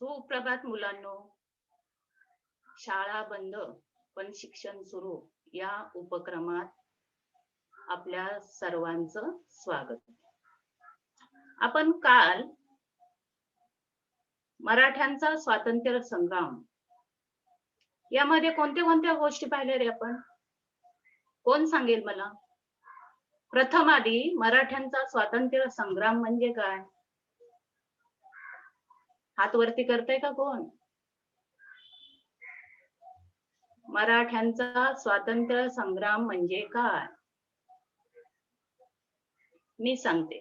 सुप्रभात मुलांनो. शाळा बंद पण शिक्षण सुरू या उपक्रमात आपल्या सर्वांचं स्वागत. आपण काल मराठ्यांचा स्वातंत्र्य संग्राम यामध्ये कोणत्या कोणत्या गोष्टी पाहिल्या रे आपण? कोण सांगेल मला? प्रथम आधी मराठ्यांचा स्वातंत्र्य संग्राम म्हणजे काय? हात वरती करताय का कोण? मराठ्यांचा स्वातंत्र्य संग्राम म्हणजे काय? मी सांगते.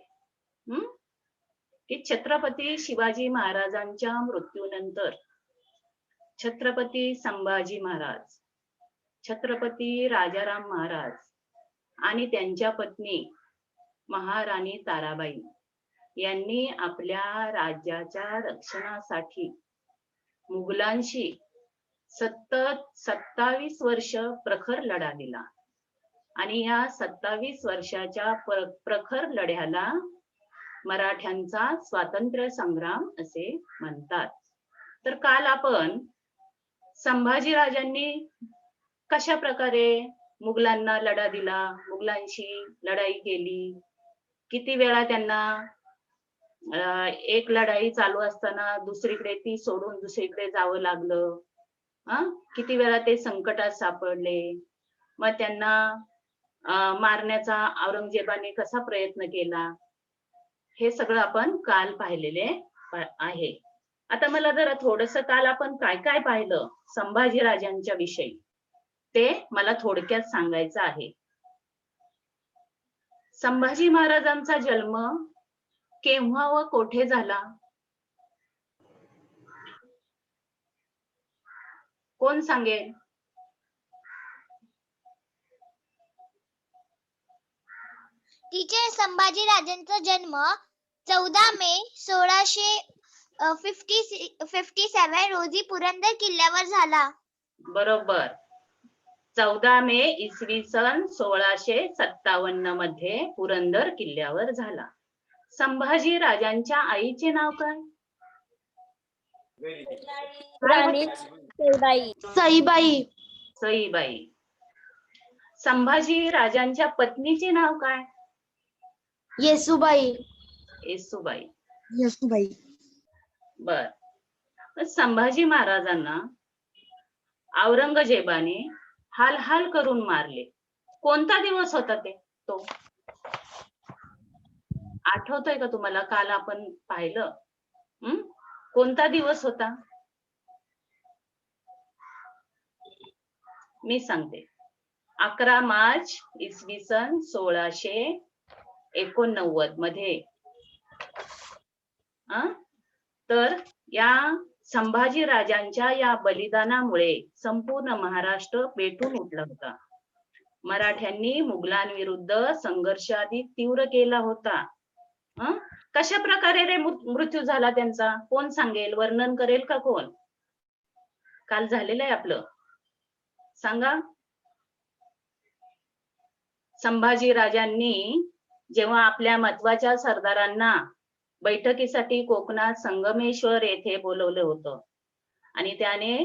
की छत्रपती शिवाजी महाराजांच्या मृत्यूनंतर छत्रपती संभाजी महाराज, छत्रपती राजाराम महाराज आणि त्यांच्या पत्नी महाराणी ताराबाई यांनी आपल्या राज्याच्या रक्षणासाठी मुघलांशी सतत 27 वर्ष प्रखर लढा दिला आणि या 27 वर्षाच्या प्रखर लढ्याला मराठ्यांचा स्वातंत्र्य संग्राम असे म्हणतात. तर काल आपण संभाजी राजांनी कशा प्रकारे मुघलांना लढा दिला, मुघलांशी लढाई केली, किती वेळा त्यांना एक लढाई चालू असताना दुसरीकडे ती सोडून दुसरीकडे जावं लागलं, किती वेळा ते संकटात सापडले, मग त्यांना मारण्याचा औरंगजेबाने कसा प्रयत्न केला, हे सगळं आपण काल पाहिलेले आहे. आता मला जरा थोडस काल आपण काय काय पाहिलं संभाजी राजांच्या विषयी ते मला थोडक्यात सांगायचं आहे. संभाजी महाराजांचा जन्म केव्हा व कोठे झाला? कोण सांगेल? टीचर, संभाजी राजांचा जन्म 14 मे 1657 रोजी पुरंदर किल्ल्यावर झाला. बरोबर. 14 मे इसवी सन 1657 मध्ये पुरंदर किल्ल्यावर झाला. संभाजी राजांच्या आईचे नाव काय? सईबाई. सईबाई. संभाजी राजांच्या पत्नीचे नाव काय? येसुबाई. येसुबाई. येसुबाई. बर. संभाजी महाराजांना औरंगजेबाने हाल हाल करून मारले. कोणता दिवस होता तो? आठवतोय का तुम्हाला? काल आपण पाहिलं. कोणता दिवस होता? मी सांगते. 11 मार्च इसवी सन 1689 मध्ये. तर या संभाजी राजांच्या या बलिदानामुळे संपूर्ण महाराष्ट्र पेटून उठला होता. मराठ्यांनी मुघलांविरुद्ध संघर्ष अधिक तीव्र केला होता. कशा प्रकारे रे मृत्यू झाला त्यांचा? कोण सांगेल? वर्णन करेल का कोण? काल झालेलं आहे आपलं, सांगा. संभाजी राजांनी जेव्हा आपल्या महत्वाच्या सरदारांना बैठकीसाठी कोकणात संगमेश्वर येथे बोलवलं होतं आणि त्याने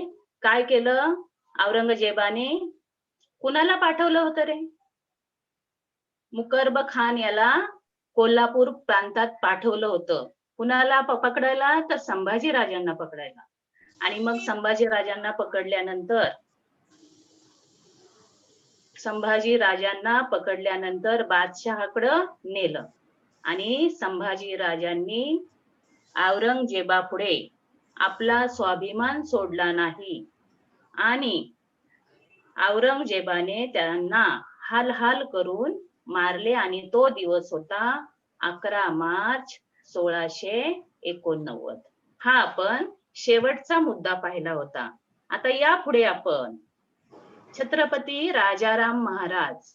काय केलं? औरंगजेबाने कुणाला पाठवलं होतं रे? मुकर्ब खान याला कोल्हापूर प्रांतात पाठवलं होतं. कुणाला पकडायला? तर संभाजी राजांना पकडायला. आणि मग संभाजी राजांना पकडल्यानंतर बादशहाकडं नेलं आणि संभाजी राजांनी औरंगजेबापुढे आपला स्वाभिमान सोडला नाही आणि औरंगजेबाने त्यांना हाल हाल करून मारले आणि तो दिवस होता 11 मार्च 1689. हा आपण शेवटचा मुद्दा पाहिला होता. आता यापुढे आपण छत्रपती राजाराम महाराज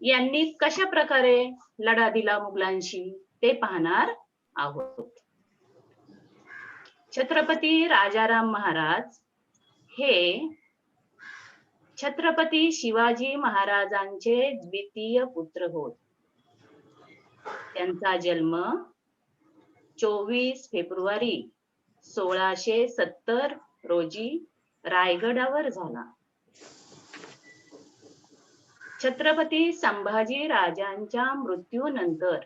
यांनी कशा प्रकारे लढा दिला मुघलांशी ते पाहणार आहोत. छत्रपती राजाराम महाराज हे छत्रपती शिवाजी महाराजांचे द्वितीय पुत्र होत. त्यांचा जन्म 24 फेब्रुवारी 1670 रोजी रायगडावर झाला. छत्रपती संभाजी राजांच्या मृत्यूनंतर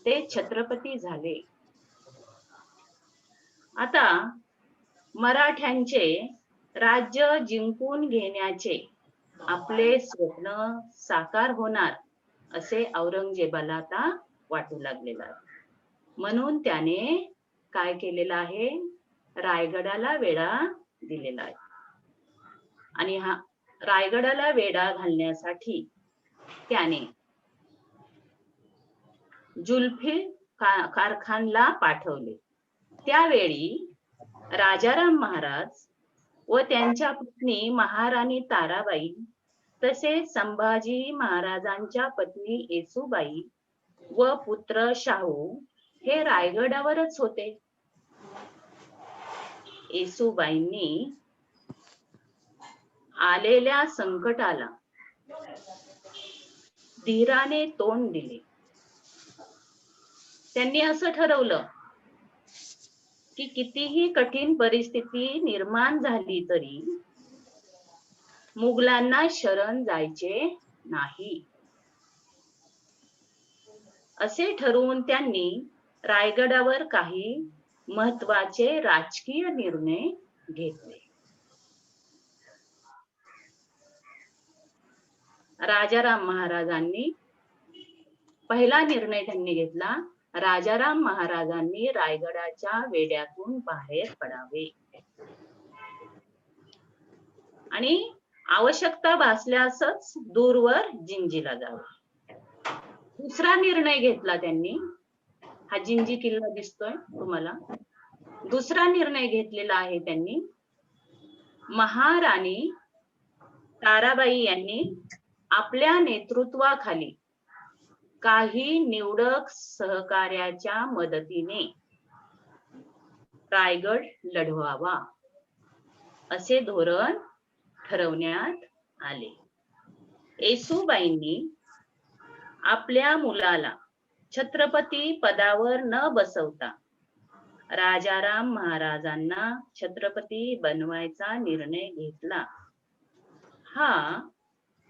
ते छत्रपती झाले. आता मराठ्यांचे राज्य जिंकून घेण्याचे आपले स्वप्न साकार होणार असे औरंगजेबाला आता वाटू लागलेलं आहे. म्हणून त्याने काय केलेलं आहे, रायगडाला वेढा दिलेला आहे. आणि हा रायगडाला वेढा घालण्यासाठी त्याने जुल्फिकार खानला पाठवले. त्यावेळी राजाराम महाराज व त्यांच्या पत्नी महाराणी ताराबाई तसेच संभाजी महाराजांच्या पत्नी येसूबाई व पुत्र शाहू हे रायगडावरच होते. येसूबाईंनी आलेल्या संकटाला धीराने तोंड दिले. त्यांनी असं ठरवलं की कितीही कठीण परिस्थिती निर्माण झाली तरी मुघलांना शरण जायचे नाही. असे ठरवून त्यांनी रायगडावर काही महत्वाचे राजकीय निर्णय घेतले. राजाराम महाराजांनी पहिला निर्णय त्यांनी घेतला, राजाराम महाराजांनी रायगडाच्या वेढ्यातून बाहेर पडावे आणि आवश्यकता भासल्यासच दूरवर जिंजीला जावे. दुसरा निर्णय घेतला त्यांनी, हा जिंजी किल्ला दिसतोय तुम्हाला, दुसरा निर्णय घेतलेला आहे त्यांनी, महाराणी ताराबाई यांनी आपल्या नेतृत्वाखाली काही निवडक सहकार्याच्या मदतीने रायगड लढवावा असे धोरण ठरवण्यात आले. येसूबाईंनी आपल्या मुलाला छत्रपती पदावर न बसवता राजाराम महाराजांना छत्रपती बनवायचा निर्णय घेतला. हा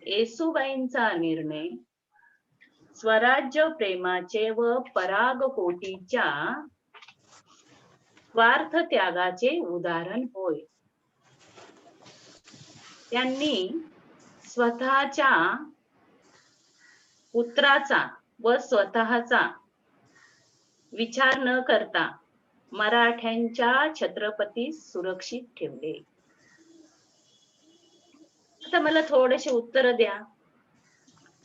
येसूबाईंचा निर्णय स्वराज्य प्रेमाचे व परागकोटीच्या स्वार्थ त्यागाचे उदाहरण होय. त्यांनी स्वतःच्या पुत्राचा व स्वतःचा विचार न करता मराठ्यांच्या छत्रपती सुरक्षित ठेवले. आता मला थोडेसे उत्तर द्या.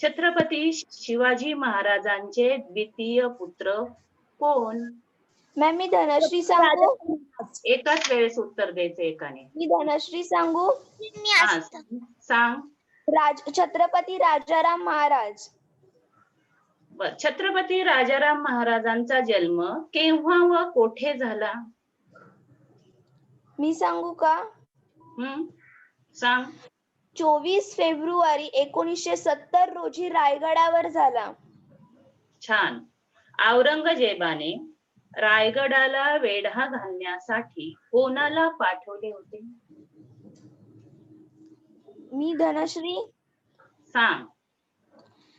छत्रपती शिवाजी महाराजांचे द्वितीय पुत्र कोण? मॅम मी धनश्री सांगू? एकाच वेळेस उत्तर द्यायचं एकाने. मी धनश्री सांगू? सांग. छत्रपती राजाराम महाराज. बर, छत्रपती राजाराम महाराजांचा जन्म केव्हा व कोठे झाला? मी सांगू का? सांग. 24 फेब्रुवारी 1970 रोजी रायगडावर झाला. छान. औरंगजेबाने रायगडाला वेढा घालण्यासाठी कोणाला पाठवले होते? मी धनश्री. सांग.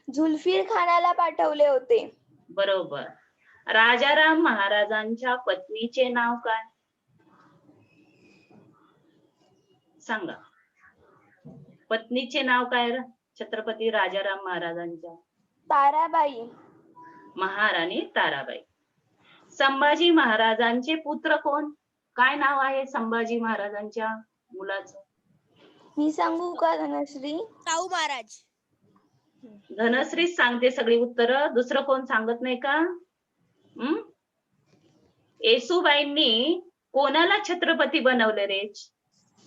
जुल्फिर खानाला पाठवले होते. बरोबर. राजाराम महाराजांच्या पत्नीचे नाव काय? सांगा. पत्नीचे नाव काय छत्रपती राजाराम महाराजांच्या? ताराबाई. महाराणी ताराबाई. संभाजी महाराजांचे पुत्र कोण? काय नाव आहे संभाजी महाराजांच्या मुलाचं? मी सांगू का धनश्री? शाहू महाराज. धनश्री सांगते सगळी उत्तरं, दुसरं कोण सांगत नाही का? येसूबाईंनी कोणाला छत्रपती बनवले रे?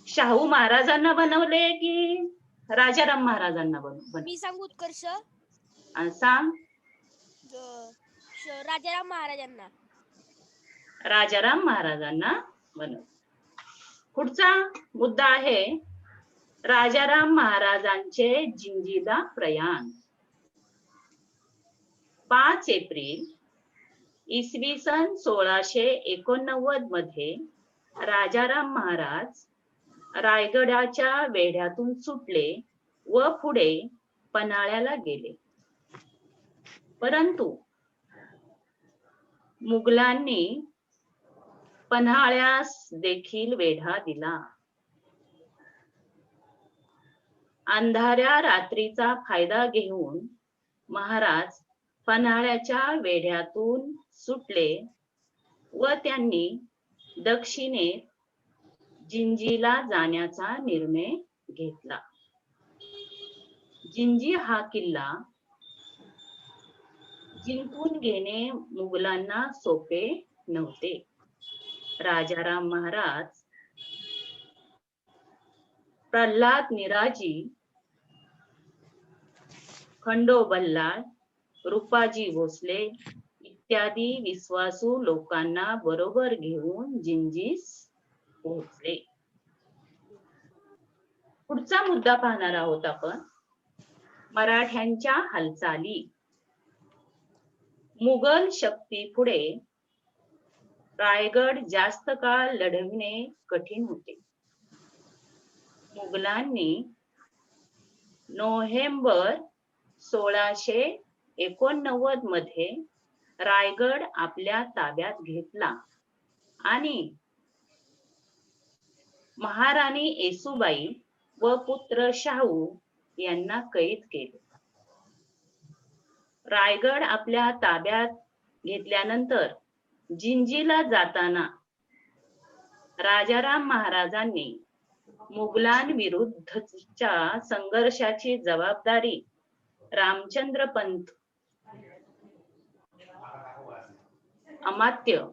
शाहू महाराजांना बनवले की राजाराम महाराजांना बनवले? मी सांगू उत्कर्ष? सांग. राजाराम महाराजांना. राजाराम महाराजांना बनवले. पुढचा मुद्दा आहे राजाराम महाराजांचे जिंजीला प्रयाण. 5 एप्रिल इसवी सन 1689 मध्ये राजाराम महाराज रायगडाच्या वेढ्यातून सुटले व पुढे पन्हाळ्याला गेले. परंतु मुघलांनी पन्हाळ्यास देखील वेढा दिला. अंधाऱ्या रात्रीचा फायदा घेऊन महाराज पन्हाळ्याच्या वेढ्यातून सुटले व त्यांनी दक्षिणेत जिंजीला जाण्याचा निर्णय घेतला. जिंजी हा किल्ला जिंकून घेणे मुघलांना सोपे नव्हते. राजाराम महाराज, प्रल्हाद निराजी, खंडो बल्लाळ, रूपाजी भोसले इत्यादी विश्वासू लोकांना बरोबर घेऊन जिंजीस पोहोचले. पुढचा मुद्दा पाहणार आहोत आपण, मराठ्यांच्या हालचाली. मुघल शक्ती पुढे रायगड जास्त काळ लढविणे कठीण होते. मुघलांनी नोव्हेंबर 1689 मध्ये रायगड आपल्या ताब्यात घेतला आणि महाराणी येसूबाई व पुत्र शाहू यांना कैद केले. रायगड आपल्या ताब्यात घेतल्यानंतर जिंजीला जाताना राजाराम महाराजांनी मुघलांविरुद्धच्या संघर्षाची जबाबदारी रामचंद्र पंत, अमात्य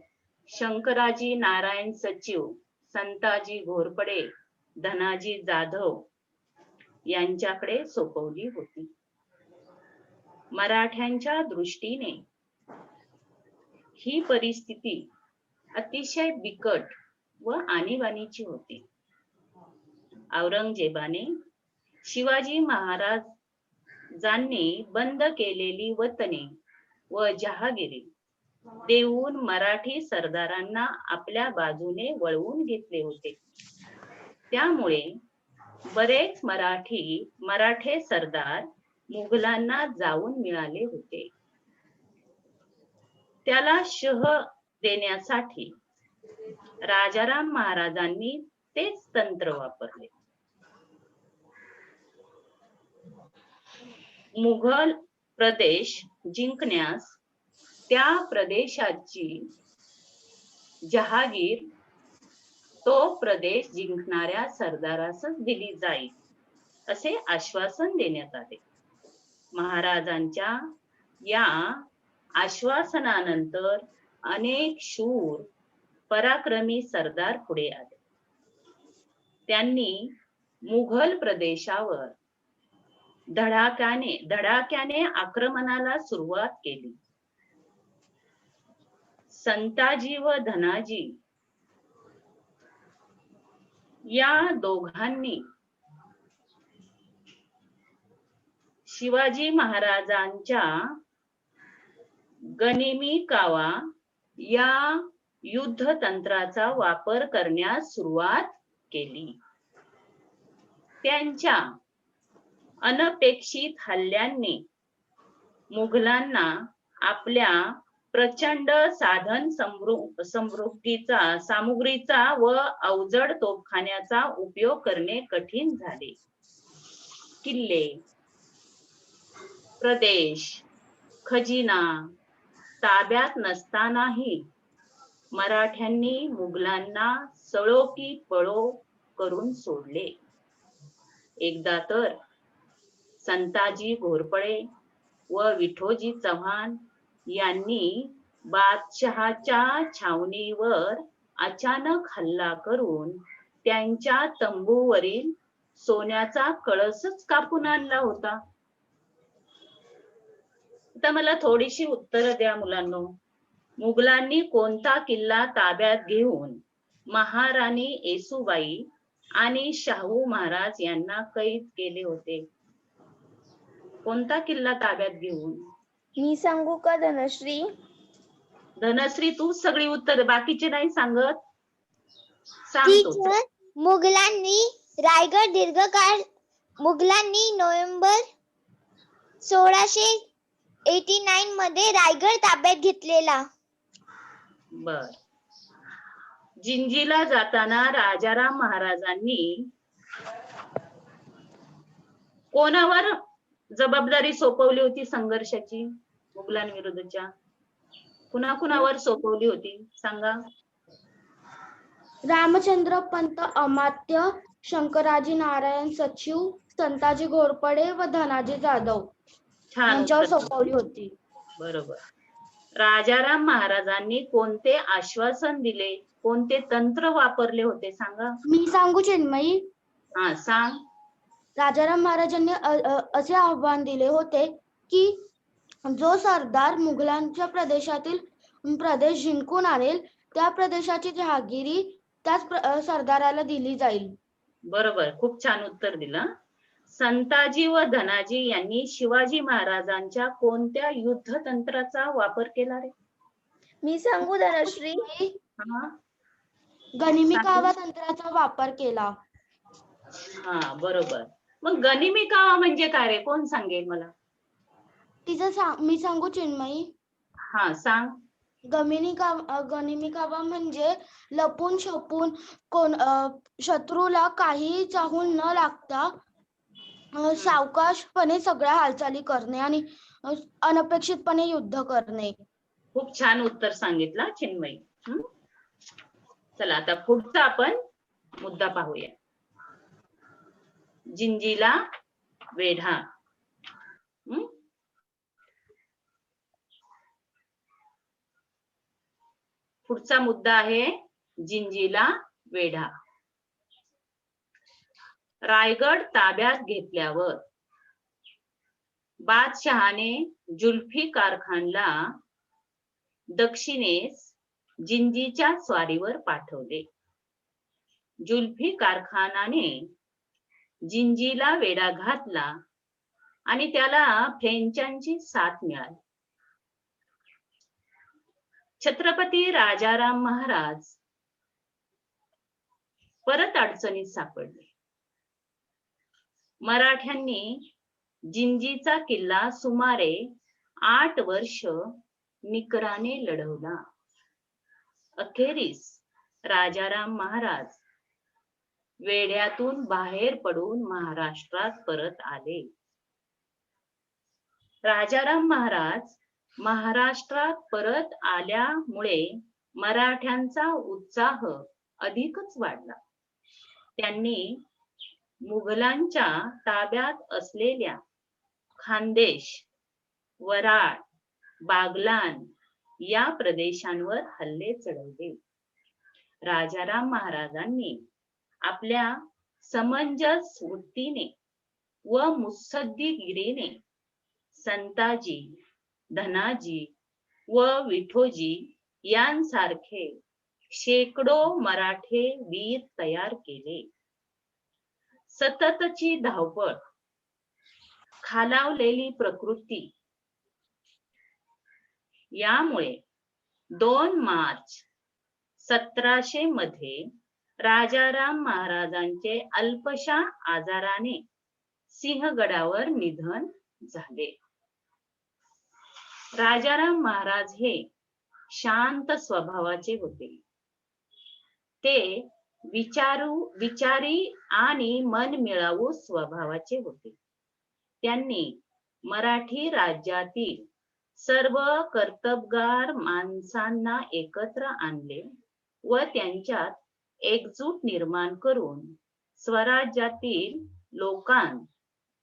शंकराजी नारायण सचिव, संताजी घोरपडे, धनाजी जाधव यांच्याकडे सोपवली होती. मराठ्यांच्या दृष्टीने ही परिस्थिती अतिशय बिकट व आणीबाणीची होती. औरंगजेबाने शिवाजी महाराजांनी बंद केलेली वतने व जहागिरी देऊन मराठी सरदारांना आपल्या बाजूने वळवून घेतले होते. त्यामुळे बरेच मराठे सरदार मुघलांना जाऊन मिळाले होते. त्याला शह देण्यासाठी राजाराम महाराजांनी तेच तंत्र वापरले. मुघल प्रदेश जिंकण्यास त्या प्रदेशाची जहागीर तो प्रदेश जिंकणाऱ्या सरदारासच दिली जाईल असे आश्वासन देण्यात आले. महाराजांच्या या आश्वासनानंतर अनेक शूर पराक्रमी सरदार पुढे आले. त्यांनी मुघल प्रदेशावर धडाक्याने आक्रमणाला सुरुवात केली. संताजी व धनाजी या दोघांनी शिवाजी महाराजांच्या गनिमी कावा या युद्ध तंत्राचा वापर करण्यास सुरुवात केली. त्यांच्या अनपेक्षित हल्ल्यांनी मुघलांना आपल्या प्रचंड साधन सामुग्रीचा व अवजड तोफखान्याचा उपयोग करणे कठीण झाले. किल्ले, प्रदेश, खजिना ताब्यात नसतानाही मराठ्यांनी मुघलांना सळो की पळो करून सोडले. एकदा तर संताजी घोरपडे व विठोजी चव्हाण यांनी बादशहाच्या छावणीवर अचानक हल्ला करून त्यांच्या तंबूवरील सोन्याचा कळसच कापून आणला होता. आता मला थोडीशी उत्तर द्या मुलांनो. मुघलांनी कोणता किल्ला ताब्यात घेऊन महाराणी येसूबाई आणि शाहू महाराज यांना कैद केले होते? कोणता किल्ला ताब्यात घेऊन? मी सांगू का धनश्री? धनश्री तू सगळी उत्तर, बाकीचे नाही सांगत. सांग तू. टीचर, मुघलांनी नोव्हेंबर 1689 मध्ये रायगड ताब्यात घेतलेला. बर. जिंजीला जाताना राजाराम महाराजांनी कोणावर जबाबदारी सोपवली होती संघर्षाची मुघलांविरुद्धच्या? कुणाकुणावर सोपवली होती सांगा. रामचंद्र पंत अमात्य, शंकराजी नारायण सचिव, संताजी घोरपडे व धनाजी जाधव छान यांच्यावर उत्तर. सोपवली होती. बरोबर. राजाराम महाराजांनी कोणते आश्वासन दिले, कोणते तंत्र वापरले होते सांगा. मी सांगू चिन्मयी? हा सांग. राजाराम महाराजांनी असे आव्हान दिले होते की जो सरदार मुघलांच्या प्रदेशातील प्रदेश जिंकून आणेल त्या प्रदेशाची जहागिरी त्याच सरदाराला दिली जाईल. बरोबर, खूप छान उत्तर दिलं. संताजी व धनाजी यांनी शिवाजी महाराजांच्या कोणत्या युद्ध तंत्राचा वापर केला रे? मी सांगू धनश्री? हा गनिमी कावा तंत्राचा वापर केला. हा बरोबर. मग गनिमी कावा म्हणजे काय रे, कोण सांगेल मला? मी सांगू चिन्मयी? हा सांग. गनिमी कावा म्हणजे लपून छपून शत्रूला काही चाहून न लागता सावकाशपणे सगळ्या हालचाली करणे आणि अनपेक्षितपणे युद्ध करणे. खूप छान उत्तर सांगितलं चिन्मयी. चला आता पुढचा आपण मुद्दा पाहूया. जिंजीला वेढा. पुढचा मुद्दा आहे जिंजीला वेढा. रायगड ताब्यात घेतल्यावर बादशहाने जुल्फिकार खानला दक्षिणेस जिंजीच्या स्वारीवर पाठवले. जुल्फिकार खानाने जिंजीला वेढा घातला आणि त्याला फ्रेंचांची साथ मिळाली. छत्रपती राजाराम महाराज परत अडचणीत सापडले. मराठ्यांनी जिंजीचा किल्ला सुमारे 8 वर्ष निकराने लढवला. अखेरीस राजाराम महाराज वेढ्यातून बाहेर पडून महाराष्ट्रात परत आले. राजाराम महाराज महाराष्ट्रात परत आल्यामुळे मराठ्यांचा उत्साह अधिकच वाढला. त्यांनी मुघलांच्या ताब्यात असलेल्या खानदेश, वराड, बागलान या प्रदेशांवर हल्ले चढवले. राजाराम महाराजांनी आपल्या समंजस वृत्तीने व मुत्सद्दीगिरीने संताजी, धनाजी व विठोजी यांसारखे शेकडो मराठे वीर तयार केले. सततची धावपळ, खालावलेली प्रकृती यामुळे 2 मार्च 1700 मध्ये राजाराम महाराजांचे अल्पशा आजाराने सिंहगडावर निधन झाले. राजाराम महाराज हे शांत स्वभावाचे होते. ते विचारी आणि मनमिळावू स्वभावाचे होते. त्यांनी मराठी राज्यातील सर्व कर्तबगार माणसांना एकत्र आणले व त्यांच्यात एकजूट निर्माण करून स्वराज्यातील लोकांत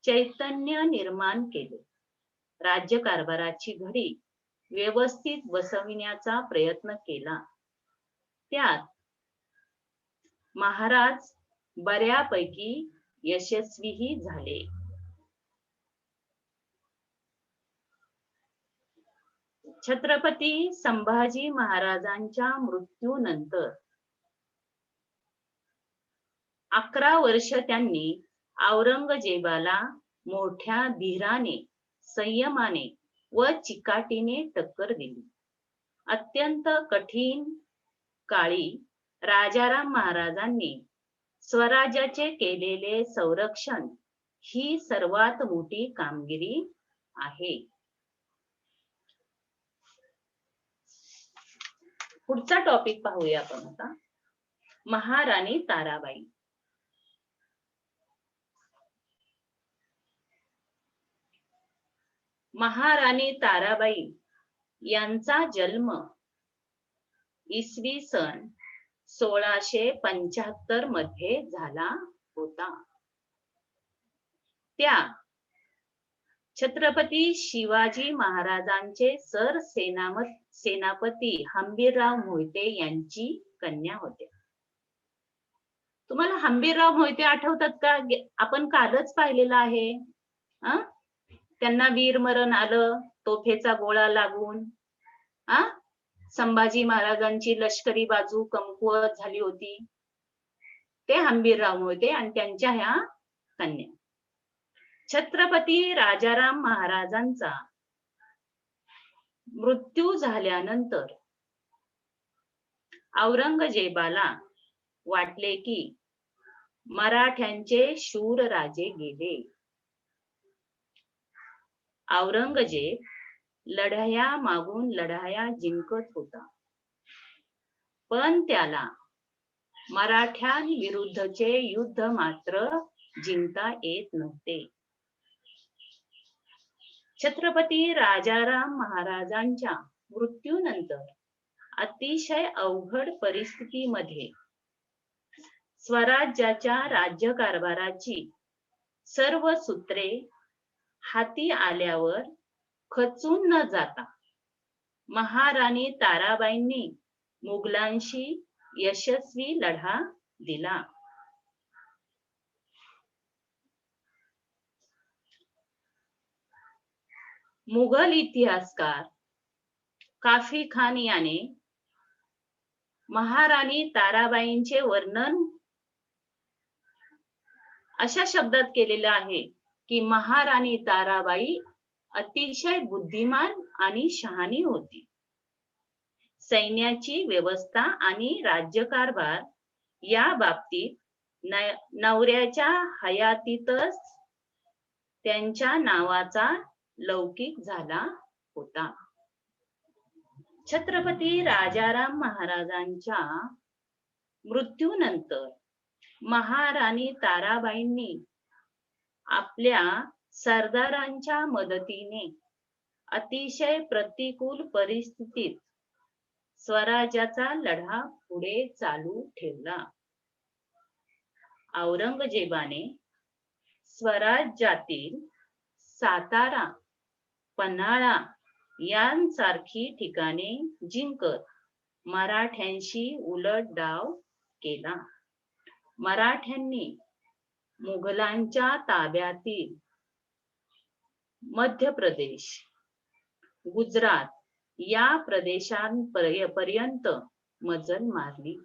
चैतन्य निर्माण केले. राज्यकारभाराची घडी व्यवस्थित बसविण्याचा प्रयत्न केला. त्यात महाराज बऱ्यापैकी यशस्वीही झाले. छत्रपती संभाजी महाराजांच्या मृत्यूनंतर 11 वर्ष त्यांनी औरंगजेबाला मोठ्या धीराने, संयमाने व चिकाटीने टक्कर दिली. अत्यंत कठीण काळी राजाराम महाराजांनी स्वराज्याचे केलेले संरक्षण ही सर्वात मोठी कामगिरी आहे. पुढचा टॉपिक पाहूया आपण आता. महाराणी ताराबाई. महाराणी ताराबाई यांचा जन्म इसवी सन 1675 मध्ये झाला होता. त्या छत्रपती शिवाजी महाराजांचे सेनापती हंबीरराव मोहिते यांची कन्या होत्या. तुम्हाला हंबीरराव मोहिते आठवतात का? आपण कालच पाहिलेलं आहे. त्यांना वीरमरण आलं तोफेचा गोळा लागून. संभाजी महाराजांची लष्करी बाजू कमकुवत झाली होती. ते हंबीरराव मोहिते आणि त्यांच्या ह्या कन्या. छत्रपती राजाराम महाराजांचा मृत्यू झाल्यानंतर औरंगजेबाला वाटले की मराठ्यांचे शूर राजे गेले. औरंगजेब लढाया मागून लढाया जिंकत होता, पण त्याला मराठ्यांविरुद्धचे युद्ध मात्र जिंकता येत नव्हते. छत्रपती राजाराम महाराजांच्या मृत्यूनंतर अतिशय अवघड परिस्थितीमध्ये स्वराज्याच्या राज्यकारभाराची सर्व सूत्रे हाती आल्यावर खचून न जाता महाराणी ताराबाईंनी मुघलांशी यशस्वी लढा दिला. मुघल इतिहासकार काफी खान याने महाराणी ताराबाईंचे वर्णन अशा शब्दात केलेलं आहे की महाराणी ताराबाई अतिशय बुद्धिमान आणि शहाणी होती. सैन्याची व्यवस्था आणि राज्यकारभार या बाबतीत नवऱ्याच्या हयातीतच त्यांच्या नावाचा लौकिक झाला होता. छत्रपती राजाराम महाराजांच्या मृत्यूनंतर महाराणी ताराबाईंनी आपल्या सरदारांच्या मदतीने अतिशय प्रतिकूल परिस्थितीत स्वराज्याचा लढा पुढे चालू ठेवला. औरंगजेबाने स्वराज्यातील सातारा, पन्हाळा यांसारखी ठिकाणे जिंकत मराठ्यांशी उलट डाव केला. मराठ्यांनी मुघलांच्या ताब्यातील मध्य प्रदेश, गुजरात या प्रदेशांपर्यंत मजल मारली.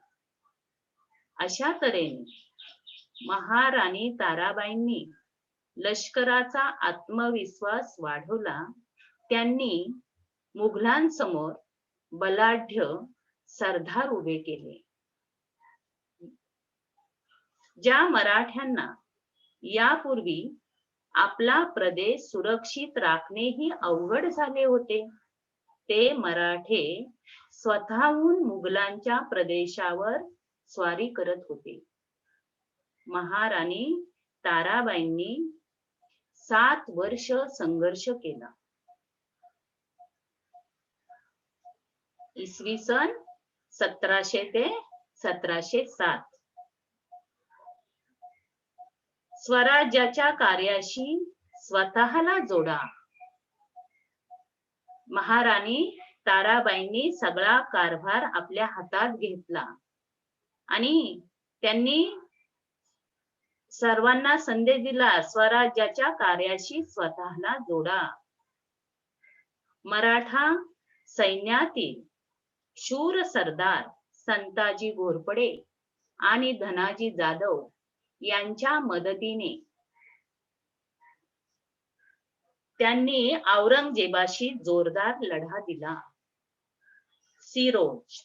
अशा तऱ्हेने महाराणी ताराबाईंनी लष्कराचा आत्मविश्वास वाढवला. त्यांनी मुघलांसमोर बलाढ्य सरदार उभे केले. ज्या मराठ्यांना यापूर्वी आपला प्रदेश सुरक्षित राखणेही अवघड झाले होते, ते मराठे स्वतःहून मुघलांच्या प्रदेशावर स्वारी करत होते. महाराणी ताराबाईंनी 7 वर्ष संघर्ष केला. इसवी सन 1700 ते 1707 स्वराज्याच्या कार्याशी स्वतःला जोडा. महाराणी ताराबाईंनी सगळा कारभार आपल्या हातात घेतला आणि त्यांनी सर्वांना संदेश दिला, स्वराज्याच्या कार्याशी स्वतःला जोडा. मराठा सैन्यातील शूर सरदार संताजी घोरपडे आणि धनाजी जाधव यांच्या मदतीने त्यांनी औरंगजेबाशी जोरदार लढा दिला. सिरोज,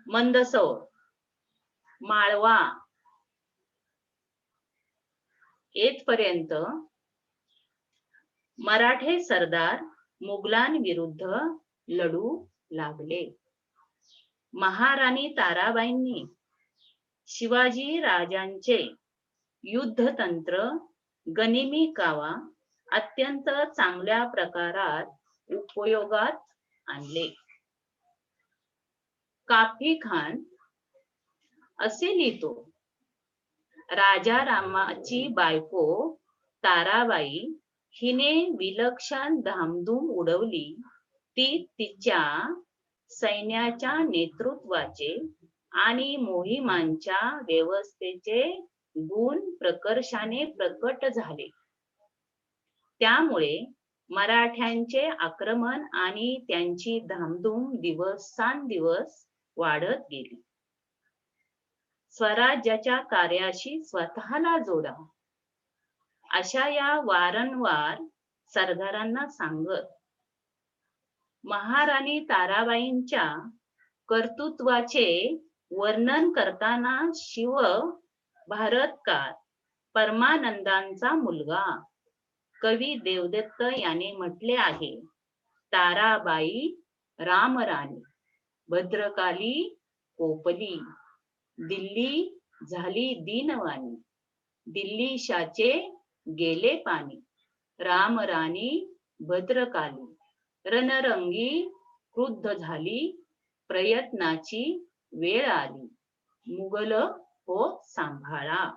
मंदसौर, माळवा येथपर्यंत मराठे सरदार मुघलांविरुद्ध लढू लागले. महाराणी ताराबाईंनी शिवाजी राजांचे युद्धतंत्र गनिमी कावा अत्यंत चांगल्या प्रकारात उपयोगात आणले. काफी खान असे लिहितो, राजा रामाची बायको ताराबाई हिने विलक्षण धामधूम उडवली. ती तिच्या सैन्याच्या नेतृत्वाचे आणि मोहिमांच्या व्यवस्थेचे गुण प्रकर्षाने प्रकट झाले. त्यामुळे मराठ्यांचे आक्रमण आणि त्यांची धामधूम दिवसांदिवस वाढत गेली. स्वराज्याच्या कार्याशी स्वतःला जोडा अशा या वारंवार सरदारांना सांगत महाराणी ताराबाईंच्या कर्तृत्वाचे वर्णन करताना शिव भारतकार परमानंदांचा मुलगा कवी देवदत्त याने म्हटले आहे, ताराबाई रामराणी भद्रकाली कोपली, दिल्ली झाली दीनवाणी, दिल्लीशाचे गेले पाणी, रामराणी भद्रकाली रणरंगी क्रुद्ध झाली, प्रयत्नाची वेळ आली, मुघल हो सांभाळा.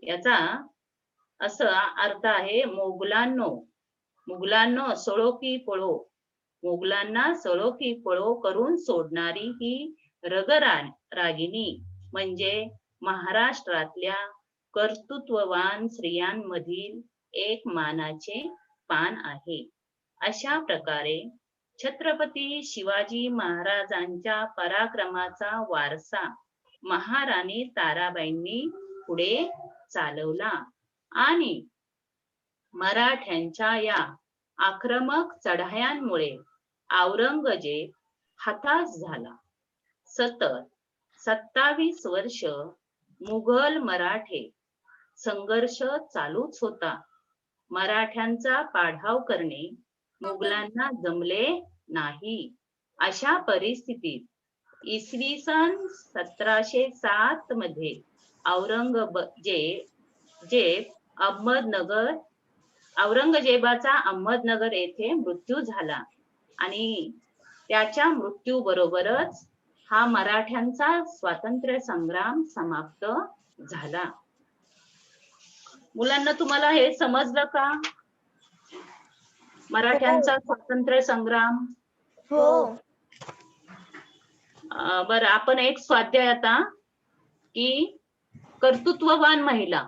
याचा असा अर्थ आहे, मुघलांनो सळो की पळो, मुघलांना सळो की पळो करून सोडणारी ही रगरागिनी म्हणजे महाराष्ट्रातल्या कर्तृत्ववान स्त्रियांमधील एक मानाचे पान आहे. अशा प्रकारे छत्रपती शिवाजी महाराजांच्या पराक्रमाचा वारसा महाराणी ताराबाईंनी पुढे चालवला आणि मराठ्यांच्या या आक्रमक चढायांमुळे औरंगजेब हताश झाला. सतत 27 वर्ष मुघल मराठे संघर्ष चालूच होता. मराठ्यांचा पाडाव करणे मुघलांना जमले नाही. अशा परिस्थितीत इसवी सन 1707 मध्ये औरंगजेबाचा अहमदनगर येथे मृत्यू झाला आणि त्याच्या मृत्यू बरोबरच हा मराठ्यांचा स्वातंत्र्य संग्राम समाप्त झाला. मुलांना तुम्हाला हे समजलं का? मराठ्यांचा स्वातंत्र्य संग्राम. हो. बरं, आपण एक स्वाध्याय आता की कर्तृत्ववान महिला.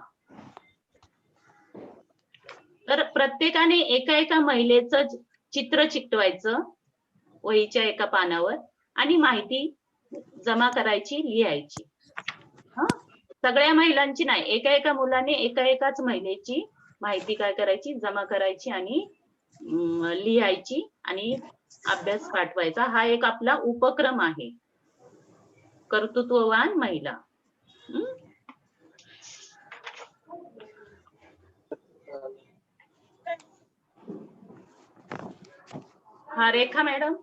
तर प्रत्येकाने एका महिलेचं चित्र चिकटवायचं वहीच्या एका पानावर आणि माहिती जमा करायची, लिहायची. सगळ्या महिलांची नाही, एका मुलाने एकाच महिलेची माहिती काय करायची, जमा करायची आणि लिहायची आणि अभ्यास पाठवायचा. हा एक आपला उपक्रम आहे, कर्तृत्ववान महिला. हा रेखा मॅडम.